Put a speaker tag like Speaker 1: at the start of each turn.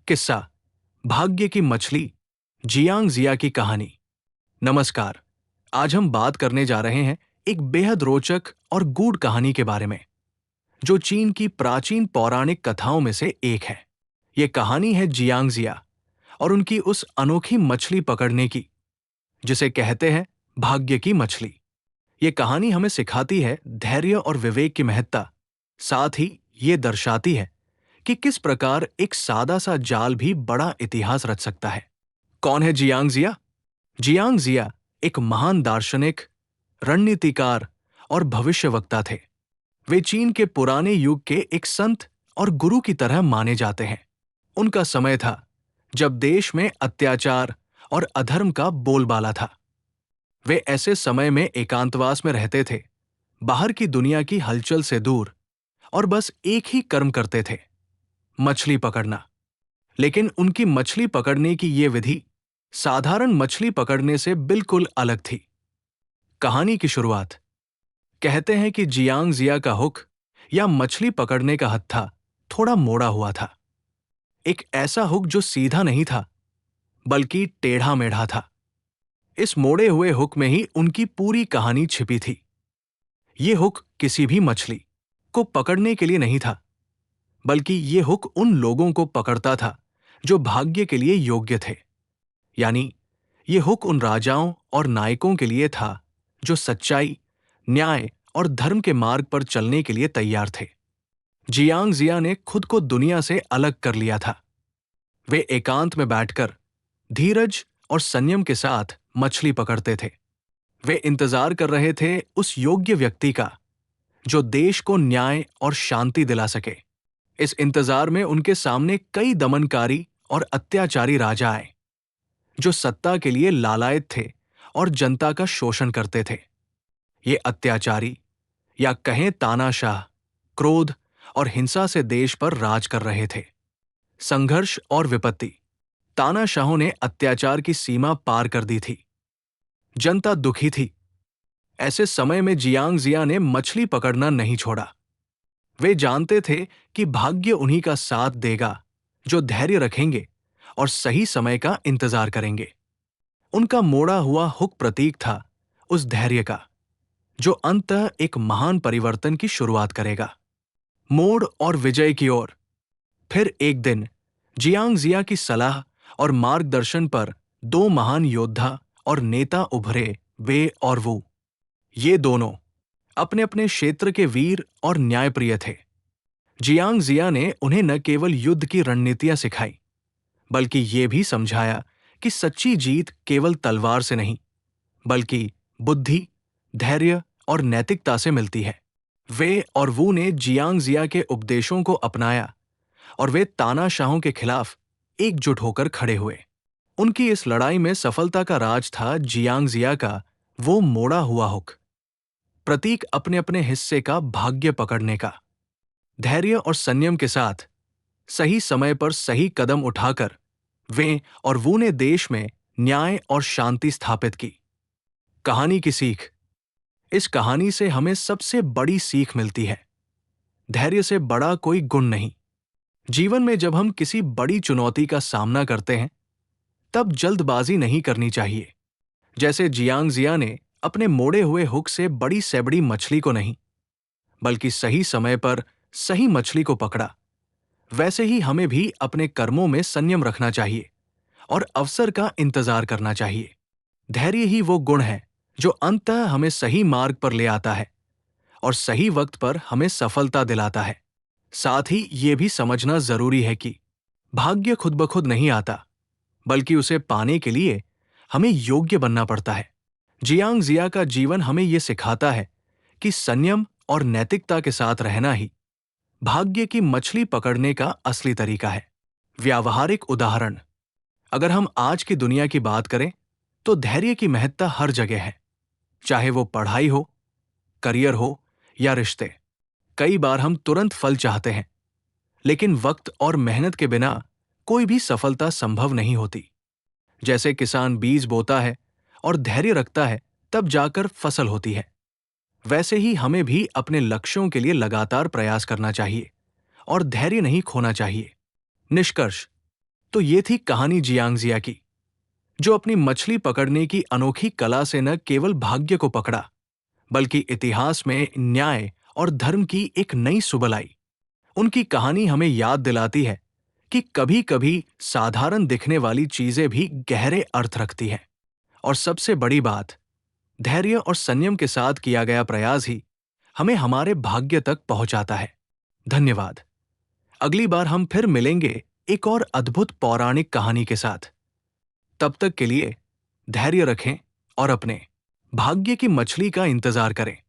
Speaker 1: किस्सा भाग्य की मछली, जियांग जिया की कहानी। नमस्कार। आज हम बात करने जा रहे हैं एक बेहद रोचक और गूढ़ कहानी के बारे में, जो चीन की प्राचीन पौराणिक कथाओं में से एक है। ये कहानी है जियांग जिया और उनकी उस अनोखी मछली पकड़ने की, जिसे कहते हैं भाग्य की मछली। ये कहानी हमें सिखाती है धैर्य और विवेक की महत्ता। साथ ही ये दर्शाती है कि किस प्रकार एक सादा सा जाल भी बड़ा इतिहास रच सकता है। कौन है जियांग जिया? जियांग जिया एक महान दार्शनिक, रणनीतिकार और भविष्यवक्ता थे। वे चीन के पुराने युग के एक संत और गुरु की तरह माने जाते हैं। उनका समय था जब देश में अत्याचार और अधर्म का बोलबाला था। वे ऐसे समय में एकांतवास में रहते थे, बाहर की दुनिया की हलचल से दूर, और बस एक ही कर्म करते थे, मछली पकड़ना। लेकिन उनकी मछली पकड़ने की ये विधि साधारण मछली पकड़ने से बिल्कुल अलग थी। कहानी की शुरुआत। कहते हैं कि जियांग जिया का हुक या मछली पकड़ने का हत्था थोड़ा मोड़ा हुआ था। एक ऐसा हुक जो सीधा नहीं था, बल्कि टेढ़ा मेढ़ा था। इस मोड़े हुए हुक में ही उनकी पूरी कहानी छिपी थी। ये हुक किसी भी मछली को पकड़ने के लिए नहीं था, बल्कि ये हुक उन लोगों को पकड़ता था जो भाग्य के लिए योग्य थे। यानी ये हुक उन राजाओं और नायकों के लिए था जो सच्चाई, न्याय और धर्म के मार्ग पर चलने के लिए तैयार थे। जियांग जिया ने खुद को दुनिया से अलग कर लिया था। वे एकांत में बैठकर धीरज और संयम के साथ मछली पकड़ते थे। वे इंतजार कर रहे थे उस योग्य व्यक्ति का जो देश को न्याय और शांति दिला सके। इस इंतजार में उनके सामने कई दमनकारी और अत्याचारी राजा आए, जो सत्ता के लिए लालायत थे और जनता का शोषण करते थे। ये अत्याचारी, या कहें तानाशाह, क्रोध और हिंसा से देश पर राज कर रहे थे। संघर्ष और विपत्ति। तानाशाहों ने अत्याचार की सीमा पार कर दी थी। जनता दुखी थी। ऐसे समय में जियांग जिया ने मछली पकड़ना नहीं छोड़ा। वे जानते थे कि भाग्य उन्हीं का साथ देगा जो धैर्य रखेंगे और सही समय का इंतजार करेंगे। उनका मोड़ा हुआ हुक प्रतीक था उस धैर्य का, जो अंततः एक महान परिवर्तन की शुरुआत करेगा। मोड़ और विजय की ओर। फिर एक दिन जियांग जिया की सलाह और मार्गदर्शन पर दो महान योद्धा और नेता उभरे, वे और वो। ये दोनों अपने अपने क्षेत्र के वीर और न्यायप्रिय थे। जियांग जिया ने उन्हें न केवल युद्ध की रणनीतियां सिखाई, बल्कि ये भी समझाया कि सच्ची जीत केवल तलवार से नहीं, बल्कि बुद्धि, धैर्य और नैतिकता से मिलती है। वे और वो ने जियांग जिया के उपदेशों को अपनाया और वे तानाशाहों के खिलाफ एकजुट होकर खड़े हुए। उनकी इस लड़ाई में सफलता का राज था जियांग जिया का वो मोड़ा हुआ हुक, प्रतीक अपने अपने हिस्से का भाग्य पकड़ने का। धैर्य और संयम के साथ सही समय पर सही कदम उठाकर वे और वो ने देश में न्याय और शांति स्थापित की। कहानी की सीख। इस कहानी से हमें सबसे बड़ी सीख मिलती है, धैर्य से बड़ा कोई गुण नहीं। जीवन में जब हम किसी बड़ी चुनौती का सामना करते हैं, तब जल्दबाजी नहीं करनी चाहिए। जैसे जियांग जिया ने अपने मोड़े हुए हुक से बड़ी से बड़ी मछली को नहीं, बल्कि सही समय पर सही मछली को पकड़ा, वैसे ही हमें भी अपने कर्मों में संयम रखना चाहिए और अवसर का इंतजार करना चाहिए। धैर्य ही वो गुण है जो अंततः हमें सही मार्ग पर ले आता है और सही वक्त पर हमें सफलता दिलाता है। साथ ही ये भी समझना जरूरी है कि भाग्य खुद ब खुद नहीं आता, बल्कि उसे पाने के लिए हमें योग्य बनना पड़ता है। जियांग जिया का जीवन हमें ये सिखाता है कि संयम और नैतिकता के साथ रहना ही भाग्य की मछली पकड़ने का असली तरीका है। व्यावहारिक उदाहरण। अगर हम आज की दुनिया की बात करें, तो धैर्य की महत्ता हर जगह है, चाहे वो पढ़ाई हो, करियर हो या रिश्ते। कई बार हम तुरंत फल चाहते हैं, लेकिन वक्त और मेहनत के बिना कोई भी सफलता संभव नहीं होती। जैसे किसान बीज बोता है और धैर्य रखता है, तब जाकर फसल होती है, वैसे ही हमें भी अपने लक्ष्यों के लिए लगातार प्रयास करना चाहिए और धैर्य नहीं खोना चाहिए। निष्कर्ष। तो ये थी कहानी जियांग जिया की, जो अपनी मछली पकड़ने की अनोखी कला से न केवल भाग्य को पकड़ा, बल्कि इतिहास में न्याय और धर्म की एक नई सुबह लाई। उनकी कहानी हमें याद दिलाती है कि कभी-कभी साधारण दिखने वाली चीजें भी गहरे अर्थ रखती हैं। और सबसे बड़ी बात, धैर्य और संयम के साथ किया गया प्रयास ही हमें हमारे भाग्य तक पहुंचाता है। धन्यवाद। अगली बार हम फिर मिलेंगे एक और अद्भुत पौराणिक कहानी के साथ। तब तक के लिए धैर्य रखें और अपने भाग्य की मछली का इंतजार करें।